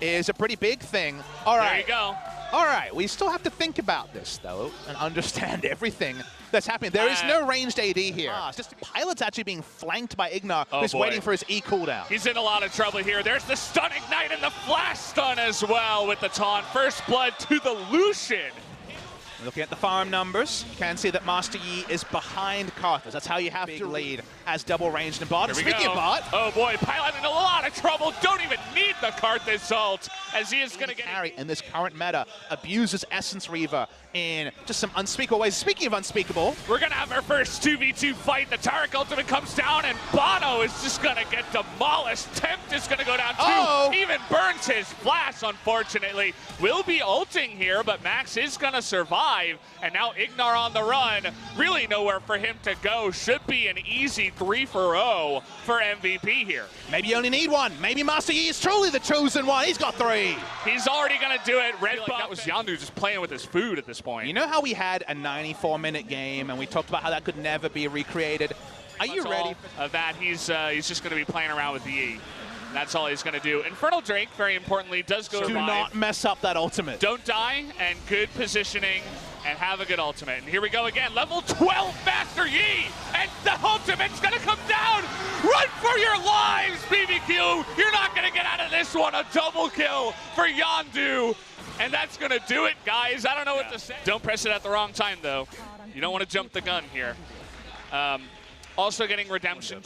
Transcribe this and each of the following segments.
is a pretty big thing. All right. There you go. All right, we still have to think about this, though, and understand everything that's happening. There is no ranged AD here. It's just Pilot's actually being flanked by Ignar, who's waiting for his E cooldown. He's in a lot of trouble here. There's the stun ignite and the flash stun as well with the taunt. First blood to the Lucian. Looking at the farm numbers, you can see that Master Yi is behind Karthus. That's how you have to lead as double ranged in bot. Speaking of bot, oh boy, Pilot in a lot of trouble. Don't even need the Karthus ult, as he is going to get carry in this current meta. Abuses Essence Reaver in just some unspeakable ways. Speaking of unspeakable, we're going to have our first 2v2 fight. The Taric ultimate comes down, and Bono is just going to get demolished. Tempt is going to go down too. Even burns his flash, unfortunately. Will be ulting here, but Max is going to survive. And now Ignar on the run. Really nowhere for him to go. Should be an easy 3-for-0 for MVP here. Maybe you only need one. Maybe Master Yi is truly the chosen one. He's got 3. He's already going to do it. Red buff. That was Yondu just playing with his food at this point. You know how we had a 94-minute game and we talked about how that could never be recreated? Are you ready for that? He's just going to be playing around with the E. That's all he's going to do. Infernal Drake, very importantly, does go Do not mess up that ultimate. Don't die, and good positioning, and have a good ultimate. And here we go again. Level 12 Master Yi, and the ultimate's going to come down. Run for your lives, BBQ. You're not going to get out of this one. A double kill for Yondu. And that's going to do it, guys. I don't know what to say. Don't press it at the wrong time, though. You don't want to jump the gun here. Also getting redemption.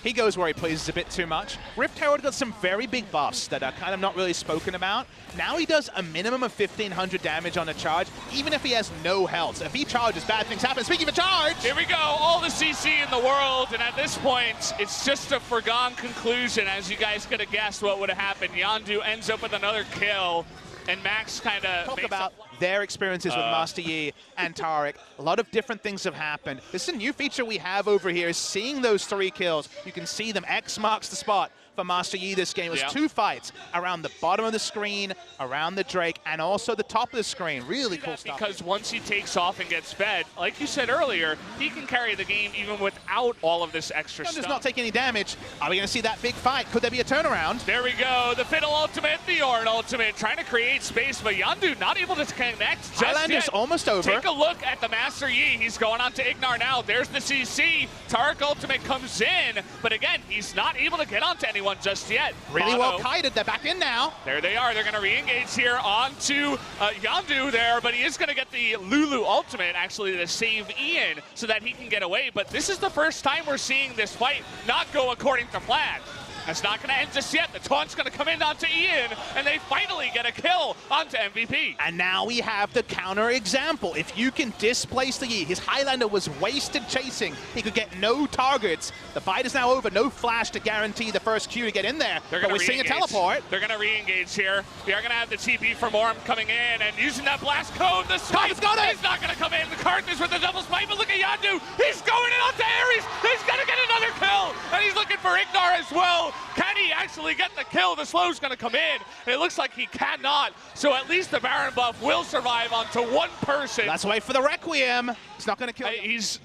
He goes where he pleases a bit too much. Rift Herald got some very big buffs that are kind of not really spoken about. Now he does a minimum of 1,500 damage on a charge, even if he has no health. So if he charges, bad things happen. Speaking of a charge! Here we go, all the CC in the world, and at this point, it's just a foregone conclusion, as you guys could have guessed what would have happened. Yondu ends up with another kill, and Max kind of talk about their experiences with Master Yi and Taric. A lot of different things have happened. This is a new feature we have over here, is seeing those 3 kills. You can see them. X marks the spot for Master Yi this game. It was 2 fights around the bottom of the screen, around the Drake, and also the top of the screen. Really cool stuff. Because once he takes off and gets fed, like you said earlier, he can carry the game even without all of this extra stuff. Does not take any damage. Are we going to see that big fight? Could there be a turnaround? There we go. The Fiddle ultimate, the Ornn ultimate, trying to create space, but Yondu not able to connect just yet. Almost over. Take a look at the Master Yi. He's going on to Ignar now. There's the CC. Taric ultimate comes in, but again, he's not able to get onto anyone just yet. Really well kited. They're back in now. There they are. They're going to re-engage here onto Yondu there, but he is going to get the Lulu ultimate, actually, to save Ian so that he can get away. But this is the first time we're seeing this fight not go according to plan. That's not going to end just yet. The taunt's going to come in onto Ian, and they finally get a kill onto MVP. And now we have the counter example. If you can displace the Yi, his Highlander was wasted chasing. He could get no targets. The fight is now over. No flash to guarantee the first Q to get in there. But we're seeing a teleport. They're going to re-engage here. We are going to have the TP from Ornn coming in and using that blast code. The smite is not going to come in. The Karthus with the double smite, but look at Yondu. He's going in onto Ares. He's going to get another kill, and he's looking for Ignar as well. Can he actually get the kill? The slow's going to come in, and it looks like he cannot. So at least the Baron buff will survive onto one person. Let's wait for the Requiem. He's not going to kill him. He's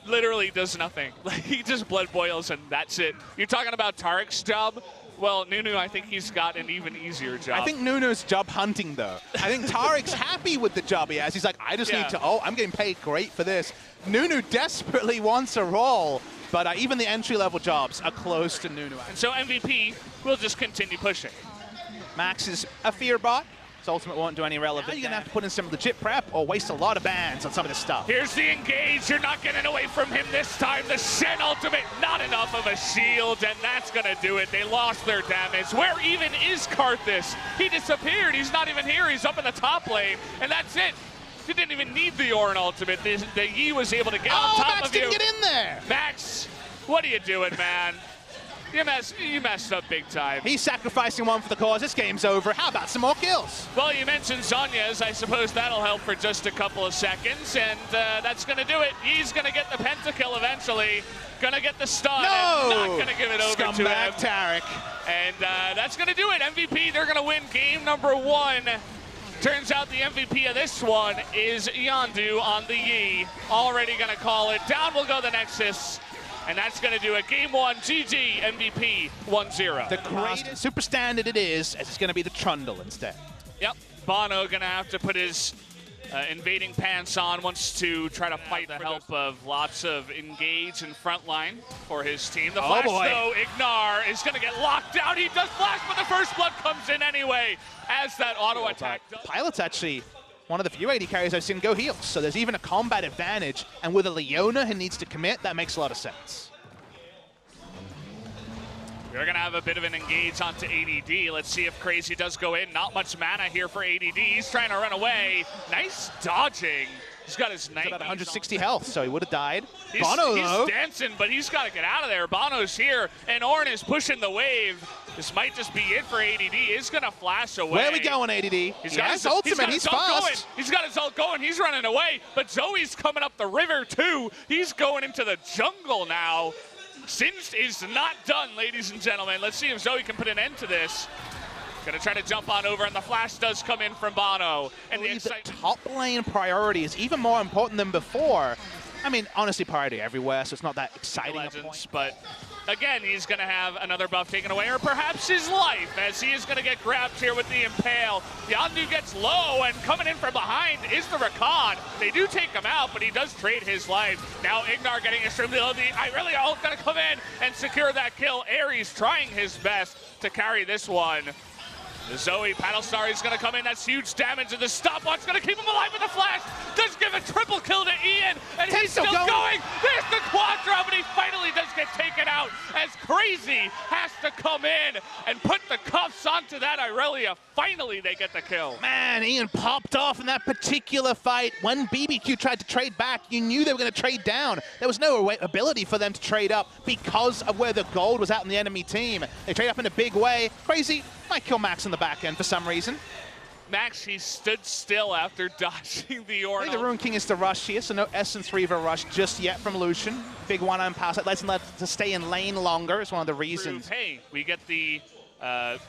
literally does nothing. Like, he just blood boils, and that's it. You're talking about Taric's job. Well, Nunu, I think he's got an even easier job. I think Nunu's job hunting, though. I think Taric's happy with the job he has. He's like, I just need to, I'm getting paid great for this. Nunu desperately wants a role. But even the entry-level jobs are close to Nunu. And so MVP will just continue pushing. Max is a fear bot. His ultimate won't do any relevant. Now you're going to have to put in some legit prep or waste a lot of bans on some of this stuff. Here's the engage. You're not getting away from him this time. The Shen ultimate, not enough of a shield, and that's going to do it. They lost their damage. Where even is Karthus? He disappeared. He's not even here. He's up in the top lane, and that's it. He didn't even need the Ornn ultimate. The Yi was able to get on top Max of you. Didn't get in there. Max, what are you doing, man? You messed up big time. He's sacrificing one for the cause. This game's over. How about some more kills? Well, you mentioned Zhonya's. I suppose that'll help for just a couple of seconds, and that's going to do it. He's going to get the pentakill eventually. Going to get the stun. No! And not going to give it over to him. Scumbag Taric. And that's going to do it. MVP, they're going to win game number 1. Turns out the MVP of this one is Yondu on the Yi. Already going to call it. Down will go the Nexus. And that's going to do it. Game 1, GG, MVP 1-0. The greatest super standard it is, as it's going to be the Trundle instead. Yep, Bono going to have to put his invading pants on, wants to try to fight the help of lots of engage and frontline for his team. The flash, though, Ignar is going to get locked down. He does flash, but the first blood comes in anyway as that auto attack does. Pilot's actually one of the few AD carries I've seen go heals, so there's even a combat advantage, and with a Leona who needs to commit, that makes a lot of sense. We're going to have a bit of an engage onto ADD. Let's see if Crazy does go in. Not much mana here for ADD. He's trying to run away. Nice dodging. He's got his 90. About 160 health, so he would have died. He's dancing, but he's got to get out of there. Bono's here, and Ornn is pushing the wave. This might just be it for ADD. He's going to flash away. Where are we going, ADD? He's got his ultimate. He's fast. Going. He's got his ult going. He's running away, but Zoe's coming up the river, too. He's going into the jungle now. Singed is not done, ladies and gentlemen. Let's see if Zoe can put an end to this. Gonna try to jump on over, and the flash does come in from Bono. And the top lane priority is even more important than before. I mean, honestly, priority everywhere, so it's not that exciting. Legends, but again, he's going to have another buff taken away, or perhaps his life, as he is going to get grabbed here with the Impale. Yondu gets low, and coming in from behind is the Rakan. They do take him out, but he does trade his life. Now Ignar getting extremely low. The Irelia ult going to come in and secure that kill. Ares trying his best to carry this one. The Zoe Battlestar is going to come in. That's huge damage, and the stopwatch going to keep him alive with the flash. Does give a triple kill to Ian, and he's still going. There's the Quadra, but he finally does get taken out as Crazy has to come in and put the cuffs onto that Irelia. Finally, they get the kill. Man, Ian popped off in that particular fight. When BBQ tried to trade back, you knew they were going to trade down. There was no ability for them to trade up because of where the gold was out in the enemy team. They trade up in a big way. Crazy might kill Max in the back end for some reason. Max, he stood still after dodging the Ornn. I think the Rune King is to rush here, so no Essence Reaver rush just yet from Lucian. Big one-on pass that lets him to stay in lane longer is one of the reasons. Hey, we get the...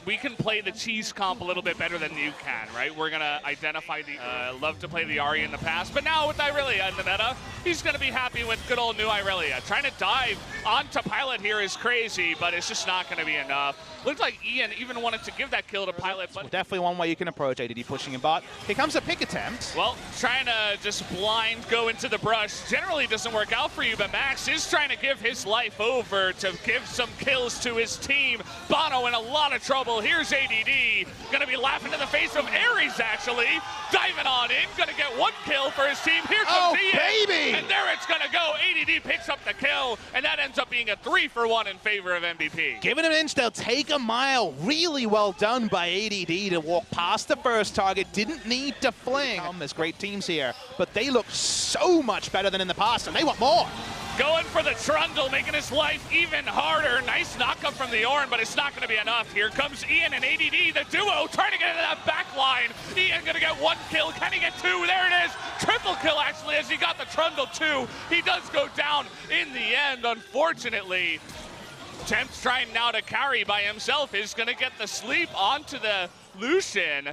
we can play the cheese comp a little bit better than you can, right? We're going to identify the... love to play the Ahri in the past, but now with Irelia in the meta, he's going to be happy with good old new Irelia. Trying to dive onto Pilot here is Crazy, but it's just not going to be enough. Looked like Ian even wanted to give that kill to Pilot, but... Definitely one way you can approach ADD pushing him bot. Here comes a pick attempt. Well, trying to just blind go into the brush generally doesn't work out for you, but Max is trying to give his life over to give some kills to his team. Bono in a lot of trouble. Here's ADD. Gonna be laughing in the face of Ares, actually. Diving on in. Gonna get one kill for his team. Here comes Ian. Baby! And there it's gonna go. ADD picks up the kill, and that ends up being a 3-for-1 in favor of MVP. Giving him an inch, they'll take a mile. Really well done by ADD to walk past the first target. Didn't need to fling. There's great teams here, but they look so much better than in the past, and they want more. Going for the Trundle, making his life even harder. Nice knockup from the Ornn, but it's not going to be enough. Here comes Ian and ADD, the duo, trying to get into that back line. Ian going to get one kill. Can he get two? There it is. Triple kill, actually, as he got the Trundle, too. He does go down in the end, unfortunately. Temp's trying now to carry by himself. Is going to get the sleep onto the Lucian.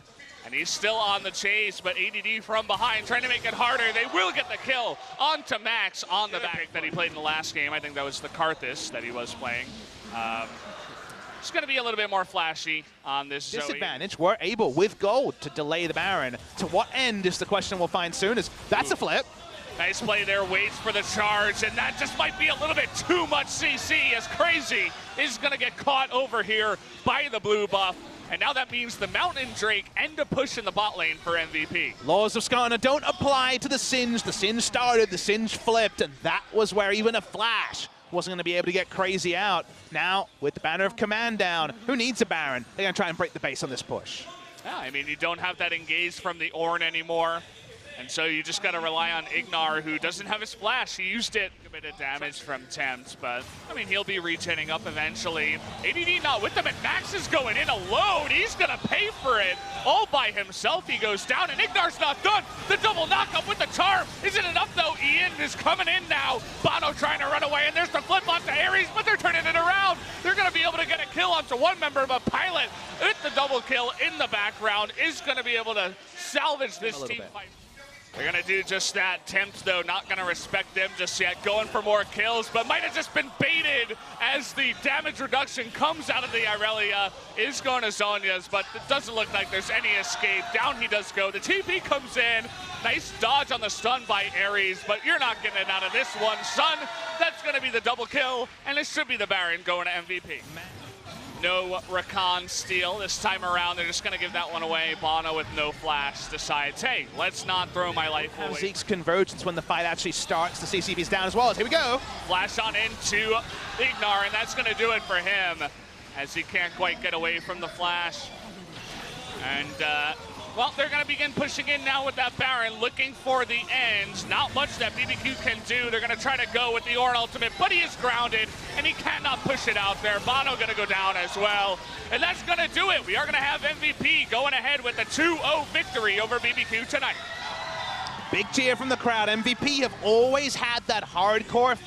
And he's still on the chase, but ADD from behind, trying to make it harder. They will get the kill onto Max on the back that he played in the last game. I think that was the Karthus that he was playing. It's going to be a little bit more flashy on this disadvantage. Zoe. We're able, with gold, to delay the Baron. To what end is the question we'll find soon. That's a flip. Nice play there, waits for the charge, and that just might be a little bit too much CC, as Crazy is going to get caught over here by the blue buff. And now that means the Mountain Drake end a push in the bot lane for MVP. Laws of Skarna don't apply to the Singed. The Singed started, the Singed flipped, and that was where even a flash wasn't going to be able to get Crazy out. Now, with the Banner of Command down, who needs a Baron? They're going to try and break the base on this push. Yeah, I mean, you don't have that engage from the Ornn anymore. And so you just got to rely on Ignar, who doesn't have his flash. He used it, a bit of damage from Tempt, but I mean, he'll be regenning up eventually. ADD not with them, and Max is going in alone. He's going to pay for it all by himself. He goes down, and Ignar's not done. The double knockup with the charm. Isn't enough, though. Ian is coming in now. Bono trying to run away, and there's the flip onto Ares, but they're turning it around. They're going to be able to get a kill onto one member, but Pilot, with the double kill in the background, is going to be able to salvage this team fight. They're going to do just that. Temps, though, not going to respect them just yet. Going for more kills, but might have just been baited as the damage reduction comes out of the Irelia. Is going to Zhonya's, but it doesn't look like there's any escape. Down he does go. The TP comes in. Nice dodge on the stun by Ares, but you're not getting it out of this one, son. That's going to be the double kill, and it should be the Baron going to MVP. No Rakan steal this time around. They're just going to give that one away. Bono with no flash decides, hey, let's not throw my life away. Zeke's convergence when the fight actually starts. The CCB's down as well. Here we go. Flash on into Ignar, and that's going to do it for him as he can't quite get away from the flash. And, well, they're going to begin pushing in now with that Baron, looking for the ends. Not much that BBQ can do. They're going to try to go with the Ornn ultimate, but he is grounded, and he cannot push it out there. Bono going to go down as well. And that's going to do it. We are going to have MVP going ahead with a 2-0 victory over BBQ tonight. Big cheer from the crowd. MVP have always had that hardcore